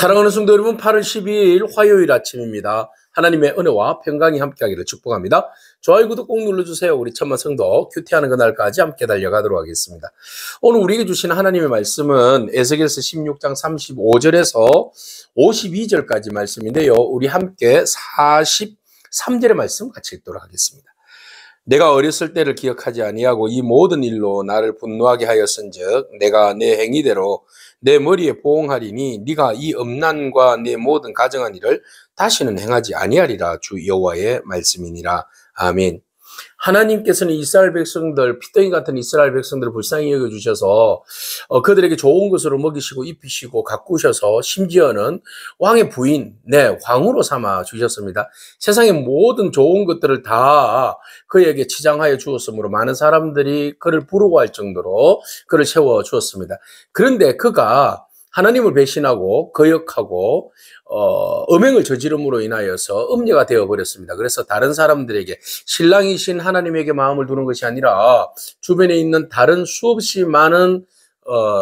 사랑하는 성도 여러분, 8월 12일 화요일 아침입니다. 하나님의 은혜와 평강이 함께하기를 축복합니다. 좋아요, 구독 꼭 눌러주세요. 우리 천만 성도 큐티하는 그날까지 함께 달려가도록 하겠습니다. 오늘 우리에게 주신 하나님의 말씀은 에스겔서 16장 35절에서 52절까지 말씀인데요. 우리 함께 43절의 말씀 같이 읽도록 하겠습니다. 내가 어렸을 때를 기억하지 아니하고 이 모든 일로 나를 분노하게 하였은즉 내가 내 행위대로 내 머리에 보응하리니 네가 이 음란과 내 모든 가정한 일을 다시는 행하지 아니하리라. 주 여호와의 말씀이니라. 아멘. 하나님께서는 이스라엘 백성들, 피덩이 같은 이스라엘 백성들을 불쌍히 여겨주셔서 그들에게 좋은 것으로 먹이시고 입히시고 가꾸셔서 심지어는 왕의 부인, 왕으로 삼아 주셨습니다. 세상의 모든 좋은 것들을 다 그에게 치장하여 주었으므로 많은 사람들이 그를 부러워할 정도로 그를 세워 주었습니다. 그런데 그가 하나님을 배신하고 거역하고 음행을 저지름으로 인하여서 음녀가 되어버렸습니다. 그래서 다른 사람들에게 신랑이신 하나님에게 마음을 두는 것이 아니라 주변에 있는 다른 수없이 많은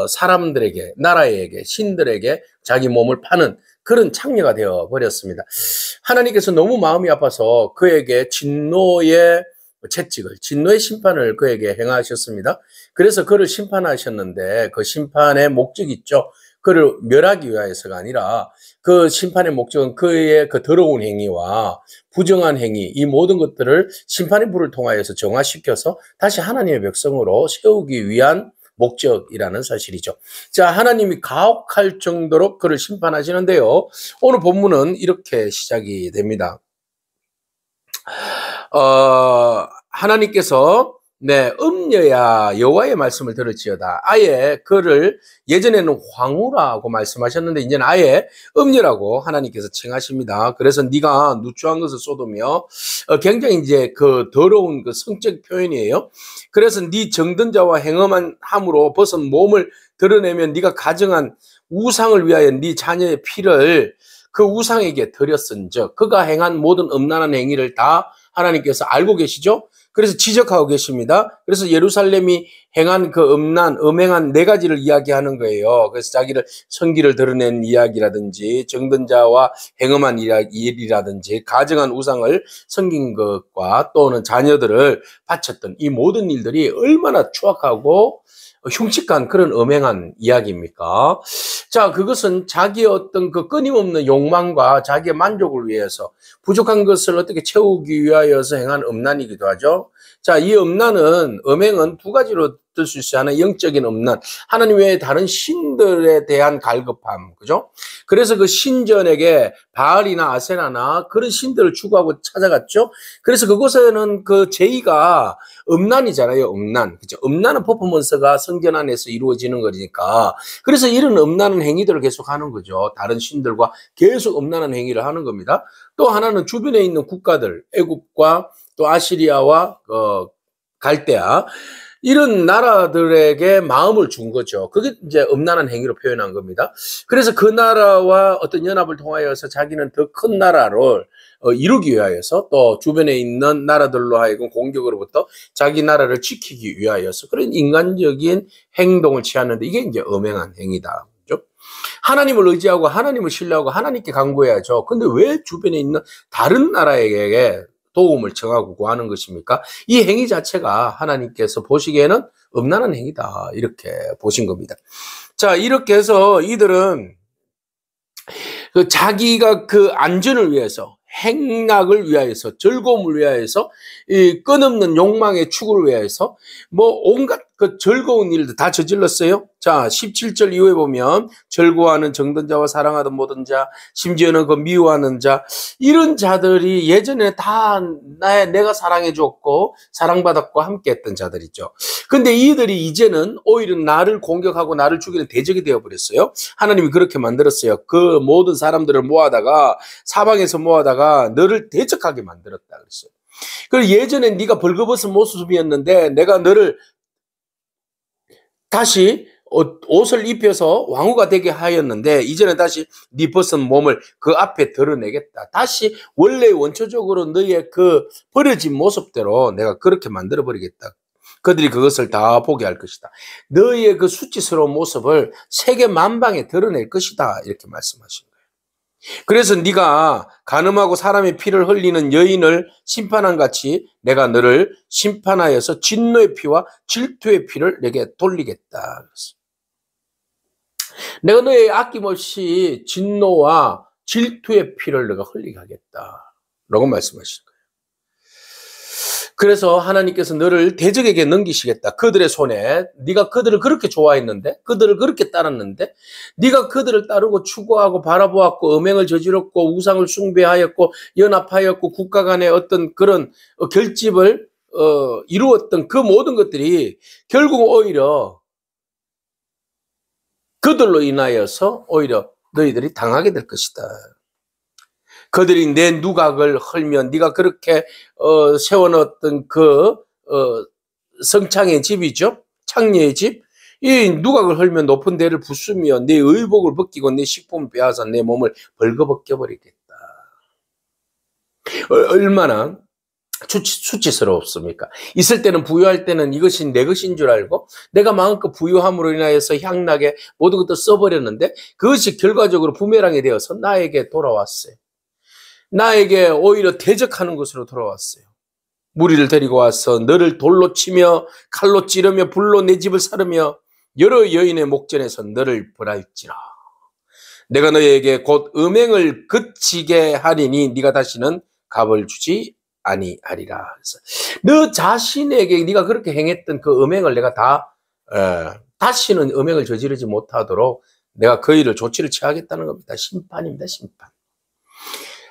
사람들에게, 나라에게, 신들에게 자기 몸을 파는 그런 창녀가 되어버렸습니다. 하나님께서 너무 마음이 아파서 그에게 진노의 채찍을, 진노의 심판을 그에게 행하셨습니다. 그래서 그를 심판하셨는데 그 심판의 목적이 있죠. 그를 멸하기 위하여서가 아니라 그 심판의 목적은 그의 그 더러운 행위와 부정한 행위, 이 모든 것들을 심판의 불을 통하여서 정화시켜서 다시 하나님의 백성으로 세우기 위한 목적이라는 사실이죠. 자, 하나님이 가혹할 정도로 그를 심판하시는데요. 오늘 본문은 이렇게 시작이 됩니다. 하나님께서 음녀야 여호와의 말씀을 들을지어다. 아예 그를 예전에는 황후라고 말씀하셨는데 이제는 아예 음녀라고 하나님께서 칭하십니다. 그래서 네가 누추한 것을 쏟으며 굉장히 이제 그 더러운 그 성적 표현이에요. 그래서 네 정든 자와 행음한 함으로 벗은 몸을 드러내면 네가 가정한 우상을 위하여 네 자녀의 피를 그 우상에게 드렸은즉 그가 행한 모든 음란한 행위를 다 하나님께서 알고 계시죠? 그래서 지적하고 계십니다. 그래서 예루살렘이 행한 그 음행한 네 가지를 이야기하는 거예요. 그래서 자기를 성기를 드러낸 이야기라든지 정든 자와 행음한 일이라든지 가정한 우상을 섬긴 것과 또는 자녀들을 바쳤던 이 모든 일들이 얼마나 추악하고 흉측한 그런 음행한 이야기입니까? 자, 그것은 자기의 어떤 그 끊임없는 욕망과 자기의 만족을 위해서 부족한 것을 어떻게 채우기 위하여서 행한 음란이기도 하죠. 자, 이 음행은 두 가지로 들 수 있어요. 하나, 영적인 음란. 하나님 외에 다른 신들에 대한 갈급함. 그죠? 그래서 그 신전에게 바알이나 아세라나 그런 신들을 추구하고 찾아갔죠. 그래서 그곳에는 그 제의가 음란이잖아요. 음란. 그죠? 음란은 퍼포먼스가 성전 안에서 이루어지는 거니까. 그래서 이런 음란한 행위들을 계속 하는 거죠. 다른 신들과 계속 음란한 행위를 하는 겁니다. 또 하나는 주변에 있는 국가들, 애굽과 또 아시리아와 갈대아, 이런 나라들에게 마음을 준 거죠. 그게 이제 음란한 행위로 표현한 겁니다. 그래서 그 나라와 어떤 연합을 통하여서 자기는 더 큰 나라를 이루기 위하여서 또 주변에 있는 나라들로 하여금 공격으로부터 자기 나라를 지키기 위하여서 그런 인간적인 행동을 취하는데 이게 이제 음행한 행위다. 하나님을 의지하고 하나님을 신뢰하고 하나님께 간구해야죠. 근데 왜 주변에 있는 다른 나라에게 도움을 청하고 구하는 것입니까? 이 행위 자체가 하나님께서 보시기에는 음란한 행위다. 이렇게 보신 겁니다. 자, 이렇게 해서 이들은 자기가 그 안전을 위해서, 행락을 위하여서, 즐거움을 위하여서, 이 끊임없는 욕망의 추구를 위하여서 온갖 그 즐거운 일들 다 저질렀어요. 자, 17절 이후에 보면 즐거워하는 정든 자와 사랑하던 모든 자, 심지어는 그 미워하는 자, 이런 자들이 예전에 다 내가 사랑해 줬고 사랑받았고 함께했던 자들이죠. 근데 이들이 이제는 오히려 나를 공격하고 나를 죽이는 대적이 되어버렸어요. 하나님이 그렇게 만들었어요. 그 모든 사람들을 모아다가 사방에서 모아다가 너를 대적하게 만들었다 그랬어요. 그리고 예전에 네가 벌거벗은 모습이었는데 내가 너를 다시 옷을 입혀서 왕후가 되게 하였는데 이제는 다시 네 벗은 몸을 그 앞에 드러내겠다. 다시 원래 원초적으로 너의 그 버려진 모습대로 내가 그렇게 만들어버리겠다. 그들이 그것을 다 보게 할 것이다. 너의 그 수치스러운 모습을 세계 만방에 드러낼 것이다. 이렇게 말씀하신 거예요. 그래서 네가 간음하고 사람의 피를 흘리는 여인을 심판한 같이 내가 너를 심판하여서 진노의 피와 질투의 피를 내게 돌리겠다. 그랬어요. 내가 너의 아낌없이 진노와 질투의 피를 내가 흘리게 하겠다. 라고 말씀하시는 거예요. 그래서 하나님께서 너를 대적에게 넘기시겠다. 그들의 손에. 네가 그들을 그렇게 좋아했는데, 그들을 그렇게 따랐는데, 네가 그들을 따르고 추구하고 바라보았고 음행을 저질렀고 우상을 숭배하였고 연합하였고 국가 간의 어떤 그런 결집을 이루었던 그 모든 것들이 결국 오히려 그들로 인하여서 오히려 너희들이 당하게 될 것이다. 그들이 내 누각을 헐면 네가 그렇게 세워놓았던 그 성창의 집이죠. 창녀의 집. 이 누각을 헐면 높은 데를 부수며 내 의복을 벗기고 내 식품을 빼앗아 내 몸을 벌거벗겨 버리겠다. 얼마나 수치스럽습니까? 있을 때는 부유할 때는 이것이 내 것인 줄 알고 내가 마음껏 부유함으로 인하여서 향락에 모든 것도 써버렸는데 그것이 결과적으로 부메랑이 되어서 나에게 돌아왔어요. 나에게 오히려 대적하는 것으로 돌아왔어요. 무리를 데리고 와서 너를 돌로 치며 칼로 찌르며 불로 내 집을 사르며 여러 여인의 목전에서 너를 벌할지라. 내가 너에게 곧 음행을 그치게 하리니 네가 다시는 값을 주지 아니하리라. 너 자신에게 네가 그렇게 행했던 그 음행을 내가 다 다시는 음행을 저지르지 못하도록 내가 그 일을 조치를 취하겠다는 겁니다. 심판입니다. 심판.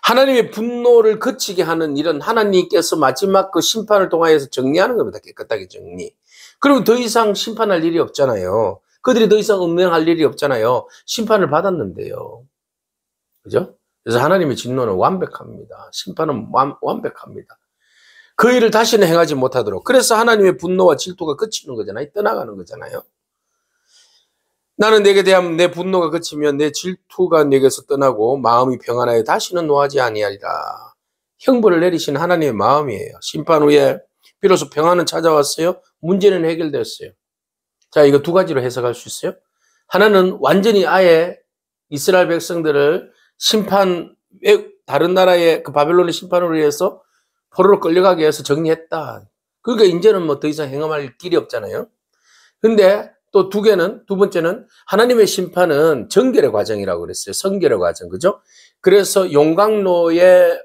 하나님의 분노를 그치게 하는 일은 하나님께서 마지막 그 심판을 통하여서 정리하는 겁니다. 깨끗하게 정리. 그러면 더 이상 심판할 일이 없잖아요. 그들이 더 이상 음행할 일이 없잖아요. 심판을 받았는데요. 그죠? 그래서 하나님의 진노는 완벽합니다. 심판은 완벽합니다. 그 일을 다시는 행하지 못하도록. 그래서 하나님의 분노와 질투가 그치는 거잖아요. 떠나가는 거잖아요. 나는 내게 대한 내 분노가 그치면 내 질투가 내게서 떠나고 마음이 평안하여 다시는 노하지 아니하리라. 형벌을 내리신 하나님의 마음이에요. 심판 후에 비로소 평안은 찾아왔어요. 문제는 해결됐어요. 자, 이거 두 가지로 해석할 수 있어요. 하나는 완전히 아예 이스라엘 백성들을 다른 나라의 그 바벨론의 심판으로 인해서 포로로 끌려가게 해서 정리했다. 그러니까 이제는 뭐 더 이상 행함할 길이 없잖아요. 근데 또 두 번째는 하나님의 심판은 정결의 과정이라고 그랬어요. 성결의 과정, 그죠? 그래서 용광로에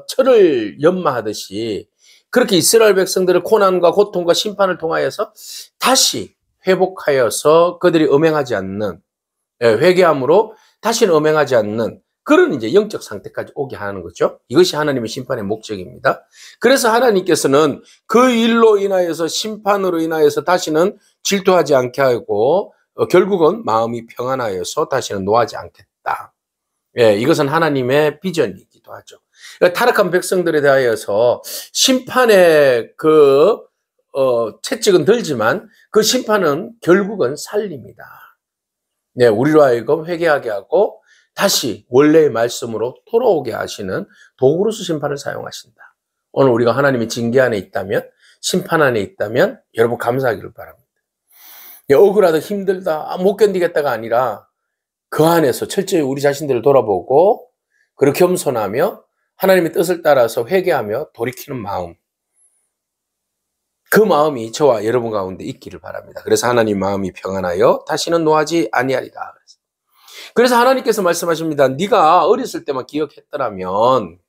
철을 연마하듯이 그렇게 이스라엘 백성들을 고난과 고통과 심판을 통하여서 다시 회복하여서 그들이 음행하지 않는, 회개함으로 다시는 음행하지 않는 그런 이제 영적 상태까지 오게 하는 거죠. 이것이 하나님의 심판의 목적입니다. 그래서 하나님께서는 그 일로 인하여서 심판으로 인하여서 다시는 질투하지 않게 하고 결국은 마음이 평안하여서 다시는 노하지 않겠다. 이것은 하나님의 비전이기도 하죠. 타락한 백성들에 대하여서 심판의 그 채찍은 들지만 그 심판은 결국은 살립니다. 우리로 하여금 회개하게 하고 다시 원래의 말씀으로 돌아오게 하시는 도구로서 심판을 사용하신다. 오늘 우리가 하나님의 징계 안에 있다면, 심판 안에 있다면 여러분 감사하기를 바랍니다. 억울하다, 힘들다, 못 견디겠다가 아니라 그 안에서 철저히 우리 자신들을 돌아보고 그렇게 겸손하며 하나님의 뜻을 따라서 회개하며 돌이키는 마음, 그 마음이 저와 여러분 가운데 있기를 바랍니다. 그래서 하나님 마음이 평안하여 다시는 노하지 아니하리라. 그래서 하나님께서 말씀하십니다. 네가 어렸을 때만 기억했더라면,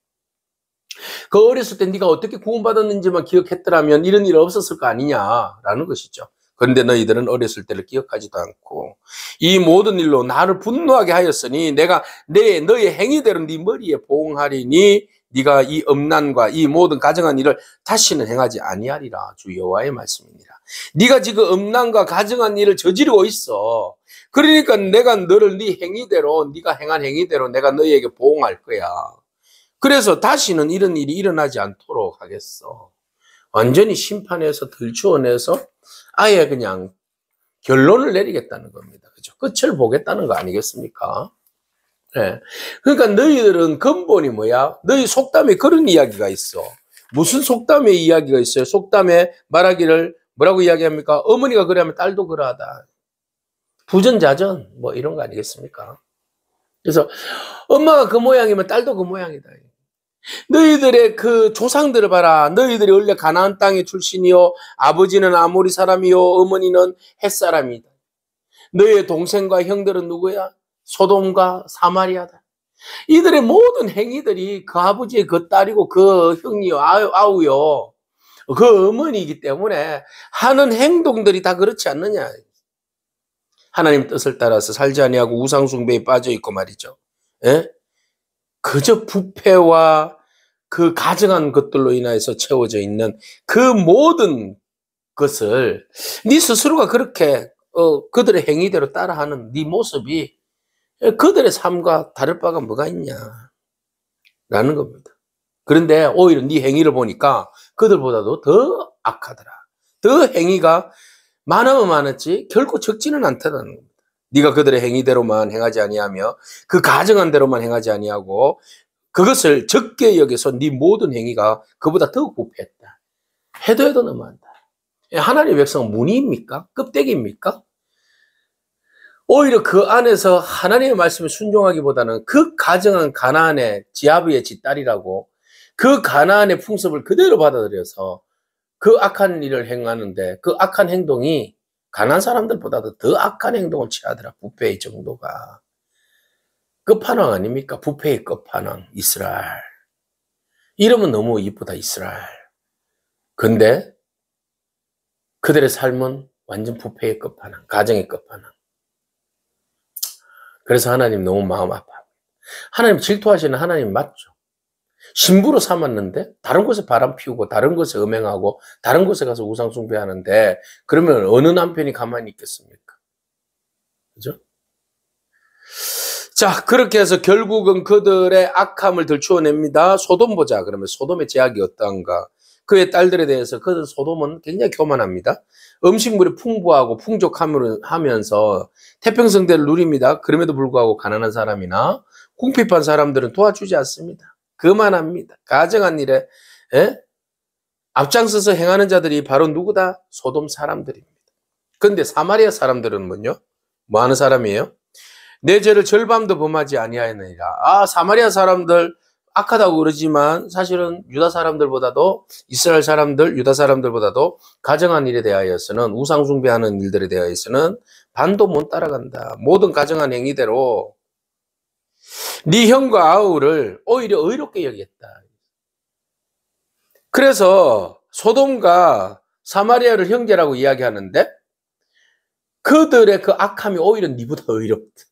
그 어렸을 때 네가 어떻게 구원받았는지만 기억했더라면 이런 일 없었을 거 아니냐라는 것이죠. 그런데 너희들은 어렸을 때를 기억하지도 않고 이 모든 일로 나를 분노하게 하였으니 내가 너의 행위대로 네 머리에 보응하리니 네가 이 음란과 이 모든 가증한 일을 다시는 행하지 아니하리라. 주 여호와의 말씀입니다. 네가 지금 음란과 가증한 일을 저지르고 있어. 그러니까 내가 너를 네 행위대로, 네가 행한 행위대로 내가 너희에게 보응할 거야. 그래서 다시는 이런 일이 일어나지 않도록 하겠어. 완전히 심판해서 들추어내서 아예 그냥 결론을 내리겠다는 겁니다. 그죠? 끝을 보겠다는 거 아니겠습니까? 네. 그러니까 너희들은 근본이 뭐야? 너희 속담에 그런 이야기가 있어. 무슨 속담의 이야기가 있어요? 속담에 말하기를 뭐라고 이야기합니까? 어머니가 그러면 딸도 그러하다. 부전자전 뭐 이런 거 아니겠습니까? 그래서 엄마가 그 모양이면 딸도 그 모양이다. 너희들의 그 조상들을 봐라. 너희들이 원래 가나안 땅의 출신이요, 아버지는 아모리 사람이요, 어머니는 헷 사람이다. 너희의 동생과 형들은 누구야? 소돔과 사마리아다. 이들의 모든 행위들이 그 아버지의 그 딸이고 그 형이요, 아우요, 그 어머니이기 때문에 하는 행동들이 다 그렇지 않느냐. 하나님 뜻을 따라서 살지 아니하고 우상 숭배에 빠져 있고 말이죠. 예? 그저 부패와 그 가증한 것들로 인해서 채워져 있는 그 모든 것을 네 스스로가 그렇게 그들의 행위대로 따라하는 네 모습이 그들의 삶과 다를 바가 뭐가 있냐라는 겁니다. 그런데 오히려 네 행위를 보니까 그들보다도 더 악하더라. 더 행위가 많으면 많았지 결코 적지는 않다는 겁니다. 네가 그들의 행위대로만 행하지 아니하며 그 가증한 대로만 행하지 아니하고 그것을 적게 여겨서 네 모든 행위가 그보다 더 부패했다. 해도 너무한다. 하나님의 백성은 무늬입니까? 껍데기입니까? 오히려 그 안에서 하나님의 말씀에 순종하기보다는 그 가정한 가나안의 지아비의 뒷딸이라고 그 가나안의 풍습을 그대로 받아들여서 그 악한 일을 행하는데 그 악한 행동이 가난한 사람들보다도 더 악한 행동을 취하더라. 부패의 정도가. 끝판왕 아닙니까? 부패의 끝판왕 이스라엘. 이름은 너무 이쁘다 이스라엘. 근데 그들의 삶은 완전 부패의 끝판왕, 가정의 끝판왕. 그래서 하나님 너무 마음 아파요. 하나님 질투하시는 하나님 맞죠? 신부로 삼았는데 다른 곳에 바람 피우고 다른 곳에 음행하고 다른 곳에 가서 우상 숭배하는데 그러면 어느 남편이 가만히 있겠습니까? 그죠? 자, 그렇게 해서 결국은 그들의 악함을 들추어냅니다. 소돔 보자. 그러면 소돔의 제약이 어떠한가? 그의 딸들에 대해서 그들 소돔은 굉장히 교만합니다. 음식물이 풍부하고 풍족하면서 태평성대를 누립니다. 그럼에도 불구하고 가난한 사람이나 궁핍한 사람들은 도와주지 않습니다. 그만합니다. 가정한 일에 앞장서서 행하는 자들이 바로 누구다? 소돔 사람들입니다. 그런데 사마리아 사람들은 뭐 하는 사람이에요? 내 죄를 절반도 범하지 아니하였느니라. 아, 사마리아 사람들 악하다고 그러지만 사실은 유다 사람들보다도 이스라엘 사람들, 유다 사람들보다도 가정한 일에 대하여서는 우상 숭배하는 일들에 대하여서는 반도 못 따라간다. 모든 가정한 행위대로 네 형과 아우를 오히려 의롭게 여겼다. 그래서 소돔과 사마리아를 형제라고 이야기하는데 그들의 그 악함이 오히려 네보다 의롭다.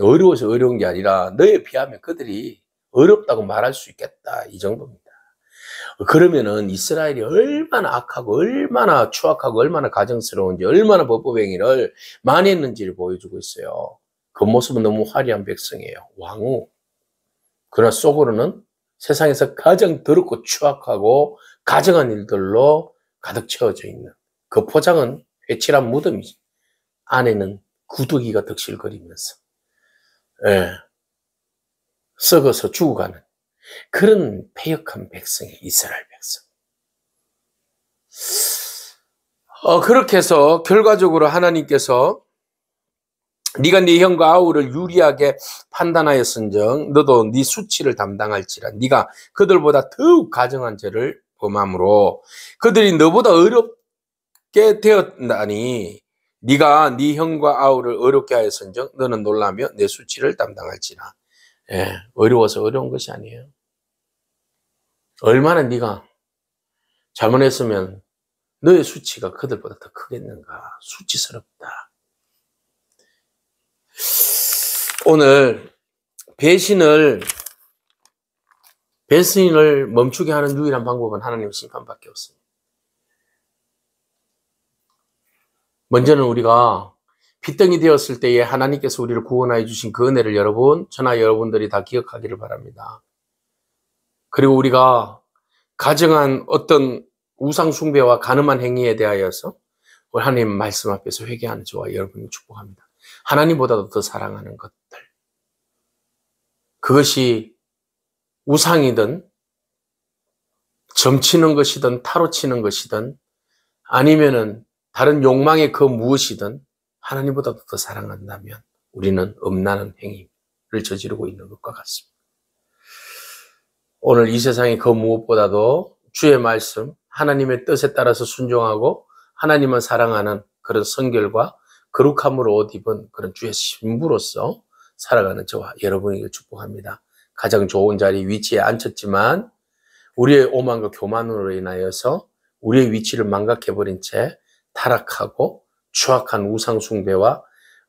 어려워서 어려운 게 아니라 너에 비하면 그들이 어렵다고 말할 수 있겠다. 이 정도입니다. 그러면은 이스라엘이 얼마나 악하고 얼마나 추악하고 얼마나 가증스러운지 얼마나 범법행위를 많이 했는지를 보여주고 있어요. 그 모습은 너무 화려한 백성이에요. 왕후. 그러나 속으로는 세상에서 가장 더럽고 추악하고 가증한 일들로 가득 채워져 있는 그 포장은 회칠한 무덤이지. 안에는 구더기가 득실거리면서 썩어서 죽어가는 그런 패역한 백성이 이스라엘 백성. 그렇게 해서 결과적으로 하나님께서 네가 네 형과 아우를 유리하게 판단하였은즉 너도 네 수치를 담당할지라. 네가 그들보다 더욱 가증한 죄를 범함으로 그들이 너보다 어렵게 되었나니 네가 네 형과 아우를 어렵게 하였은즉 너는 놀라며 내 수치를 담당할지라. 어려워서 어려운 것이 아니에요. 얼마나 네가 잘못했으면 너의 수치가 그들보다 더 크겠는가. 수치스럽다. 오늘 배신을 멈추게 하는 유일한 방법은 하나님의 심판밖에 없습니다. 먼저는 우리가 핏덩이 되었을 때에 하나님께서 우리를 구원하여 주신 그 은혜를 여러분, 저나 여러분들이 다 기억하기를 바랍니다. 그리고 우리가 가정한 어떤 우상 숭배와 간음한 행위에 대하여서 우리 하나님 말씀 앞에서 회개하는 저와 여러분을 축복합니다. 하나님보다도 더 사랑하는 것들. 그것이 우상이든 점치는 것이든 타로 치는 것이든 아니면은 다른 욕망의 그 무엇이든 하나님보다도 더 사랑한다면 우리는 음란한 행위, 저지르고 있는 것과 같습니다. 오늘 이 세상에 그 무엇보다도 주의 말씀, 하나님의 뜻에 따라서 순종하고 하나님을 사랑하는 그런 성결과 거룩함으로 옷 입은 그런 주의 신부로서 살아가는 저와 여러분에게 축복합니다. 가장 좋은 자리 위치에 앉혔지만 우리의 오만과 교만으로 인하여서 우리의 위치를 망각해버린 채 타락하고 추악한 우상숭배와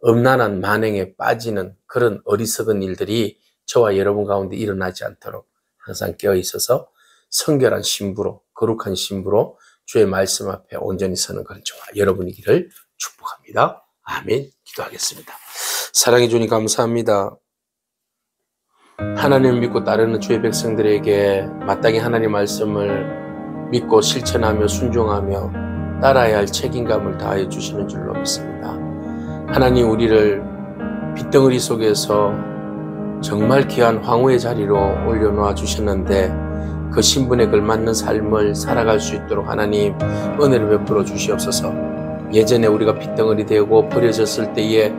음란한 만행에 빠지는 그런 어리석은 일들이 저와 여러분 가운데 일어나지 않도록 항상 깨어 있어서 성결한 신부로, 거룩한 신부로 주의 말씀 앞에 온전히 서는 그런 저와 여러분이기를 축복합니다. 아멘. 기도하겠습니다. 사랑해 주님 감사합니다. 하나님을 믿고 따르는 주의 백성들에게 마땅히 하나님 말씀을 믿고 실천하며 순종하며 따라야 할 책임감을 다해 주시는 줄로 믿습니다. 하나님, 우리를 빗덩어리 속에서 정말 귀한 황후의 자리로 올려놓아 주셨는데 그 신분에 걸맞는 삶을 살아갈 수 있도록 하나님 은혜를 베풀어 주시옵소서. 예전에 우리가 빗덩어리 되고 버려졌을 때의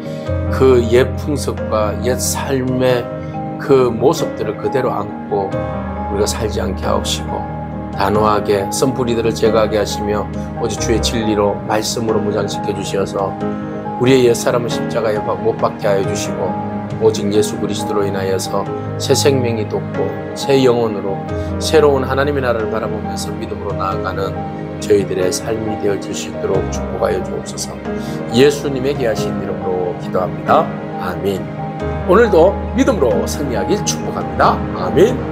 그 옛 풍습과 옛 삶의 그 모습들을 그대로 안고 우리가 살지 않게 하옵시고 단호하게 선풀이들을 제거하게 하시며 오직 주의 진리로 말씀으로 무장시켜 주시어서 우리의 옛사람은 십자가에 못 박게 하여 주시고 오직 예수 그리스도로 인하여서 새 생명이 돋고 새 영혼으로 새로운 하나님의 나라를 바라보면서 믿음으로 나아가는 저희들의 삶이 되어질 수 있도록 축복하여 주옵소서. 예수님의 귀하신 이름으로 기도합니다. 아멘. 오늘도 믿음으로 승리하길 축복합니다. 아멘.